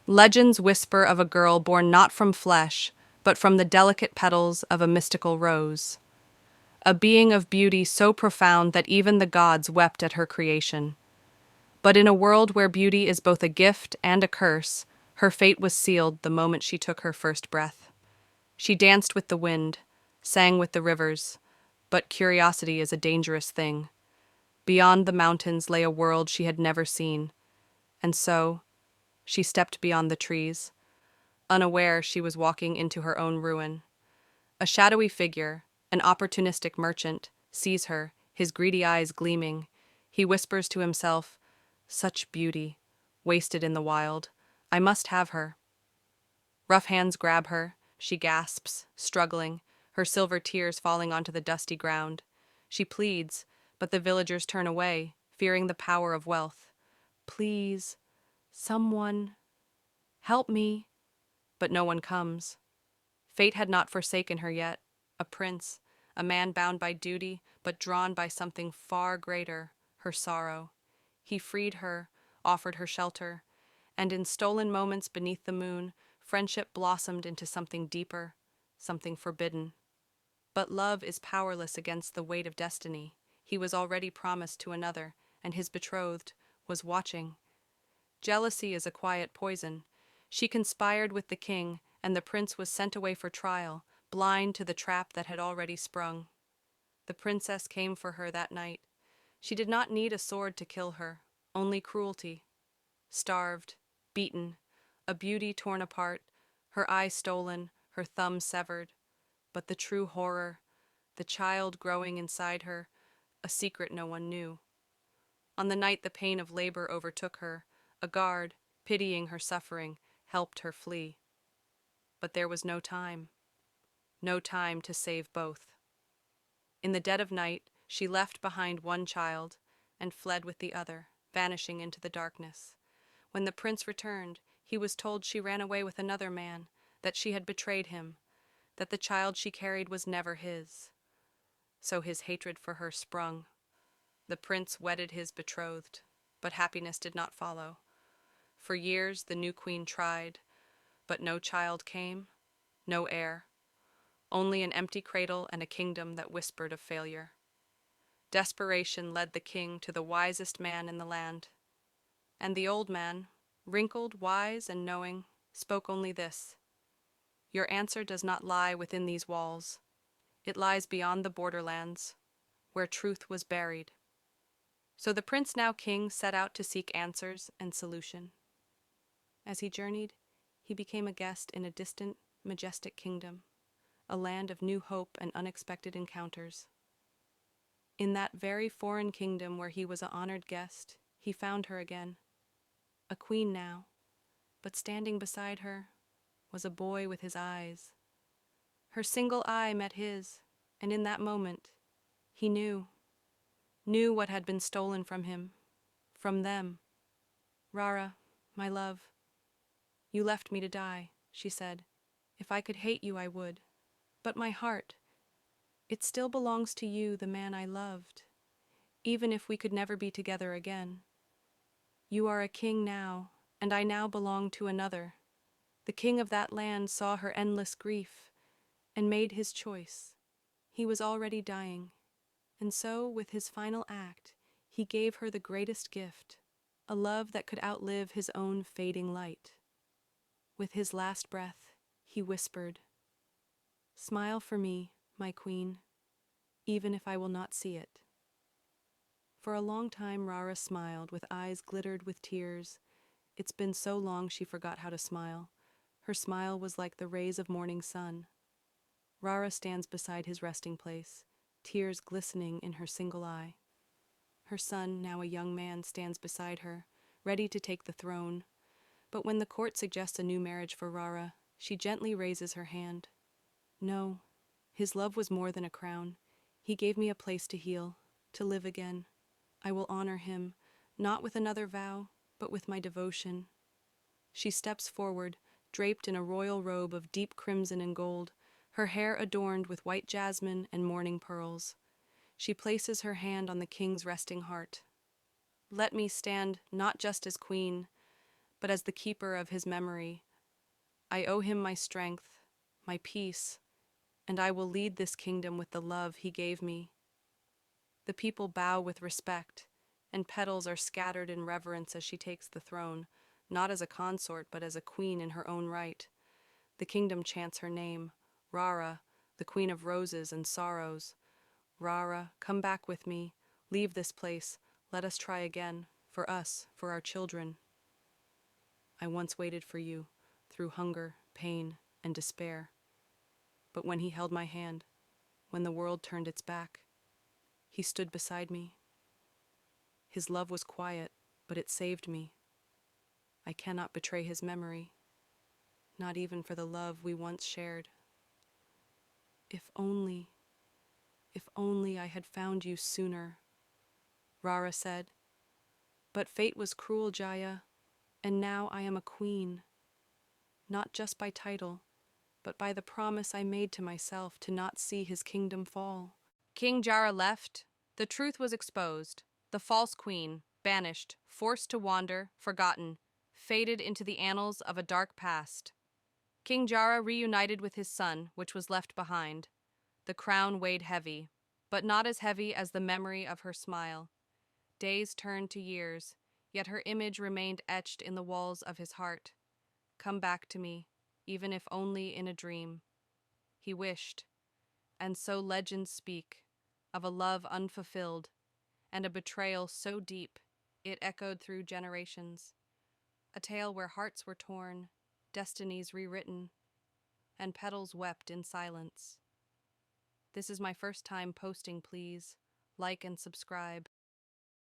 Legends whisper of a girl born not from flesh, but from the delicate petals of a mystical rose. A being of beauty so profound that even the gods wept at her creation. But in a world where beauty is both a gift and a curse, her fate was sealed the moment she took her first breath. She danced with the wind, sang with the rivers, but curiosity is a dangerous thing. Beyond the mountains lay a world she had never seen, and so she stepped beyond the trees. Unaware, she was walking into her own ruin. A shadowy figure, an opportunistic merchant, sees her, his greedy eyes gleaming. He whispers to himself, "Such beauty, wasted in the wild. I must have her." Rough hands grab her. She gasps, struggling, her silver tears falling onto the dusty ground. She pleads, but the villagers turn away, fearing the power of wealth. "Please, someone, help me." But no one comes. Fate had not forsaken her yet. A prince, a man bound by duty, but drawn by something far greater, her sorrow. He freed her, offered her shelter, and in stolen moments beneath the moon, friendship blossomed into something deeper, something forbidden. But love is powerless against the weight of destiny. He was already promised to another, and his betrothed was watching. Jealousy is a quiet poison. She conspired with the king, and the prince was sent away for trial, blind to the trap that had already sprung. The princess came for her that night. She did not need a sword to kill her, only cruelty. Starved, beaten, a beauty torn apart, her eye stolen, her thumb severed. But the true horror, the child growing inside her, a secret no one knew. On the night the pain of labor overtook her, a guard, pitying her suffering, helped her flee. But there was no time. No time to save both. In the dead of night, she left behind one child and fled with the other, vanishing into the darkness. When the prince returned, he was told she ran away with another man, that she had betrayed him, that the child she carried was never his. So his hatred for her sprung. The prince wedded his betrothed, but happiness did not follow. For years the new queen tried, but no child came, no heir, only an empty cradle and a kingdom that whispered of failure. Desperation led the king to the wisest man in the land. And the old man, wrinkled, wise, and knowing, spoke only this: "Your answer does not lie within these walls. It lies beyond the borderlands, where truth was buried." So the prince, now king, set out to seek answers and solution. As he journeyed, he became a guest in a distant, majestic kingdom, a land of new hope and unexpected encounters. In that very foreign kingdom where he was an honored guest, he found her again, a queen now, but standing beside her was a boy with his eyes. Her single eye met his, and in that moment, he knew what had been stolen from him, from them. "Rara, my love, you left me to die," she said. "If I could hate you, I would. But my heart, it still belongs to you, the man I loved, even if we could never be together again. You are a king now, and I now belong to another. The king of that land saw her endless grief and made his choice. He was already dying, and so, with his final act, he gave her the greatest gift, a love that could outlive his own fading light. With his last breath, he whispered, 'Smile for me, my queen, even if I will not see it.'" For a long time Rara smiled, with eyes glittered with tears. It's been so long she forgot how to smile. Her smile was like the rays of morning sun. Rara stands beside his resting place, tears glistening in her single eye. Her son, now a young man, stands beside her, ready to take the throne. But when the court suggests a new marriage for Rara, she gently raises her hand. "No, his love was more than a crown. He gave me a place to heal, to live again. I will honor him, not with another vow, but with my devotion." She steps forward, draped in a royal robe of deep crimson and gold, her hair adorned with white jasmine and morning pearls. She places her hand on the king's resting heart. "Let me stand not just as queen, but as the keeper of his memory. I owe him my strength, my peace, and I will lead this kingdom with the love he gave me. The people bow with respect, and petals are scattered in reverence as she takes the throne, not as a consort, but as a queen in her own right. The kingdom chants her name, Rara, the queen of roses and sorrows. Rara, come back with me, leave this place, let us try again, for us, for our children. I once waited for you, through hunger, pain, and despair. But when he held my hand, when the world turned its back, he stood beside me. His love was quiet, but it saved me. I cannot betray his memory, not even for the love we once shared. If only I had found you sooner, Rara said. But fate was cruel, Jaya, and now I am a queen, not just by title, but by the promise I made to myself to not see his kingdom fall. King Jara left. The truth was exposed. The false queen, banished, forced to wander, forgotten, faded into the annals of a dark past. King Jara reunited with his son, which was left behind. The crown weighed heavy, but not as heavy as the memory of her smile. Days turned to years, yet her image remained etched in the walls of his heart. Come back to me, even if only in a dream. He wished, and so legends speak, of a love unfulfilled, and a betrayal so deep it echoed through generations. A tale where hearts were torn, destinies rewritten, and petals wept in silence. This is my first time posting, please. Like and subscribe.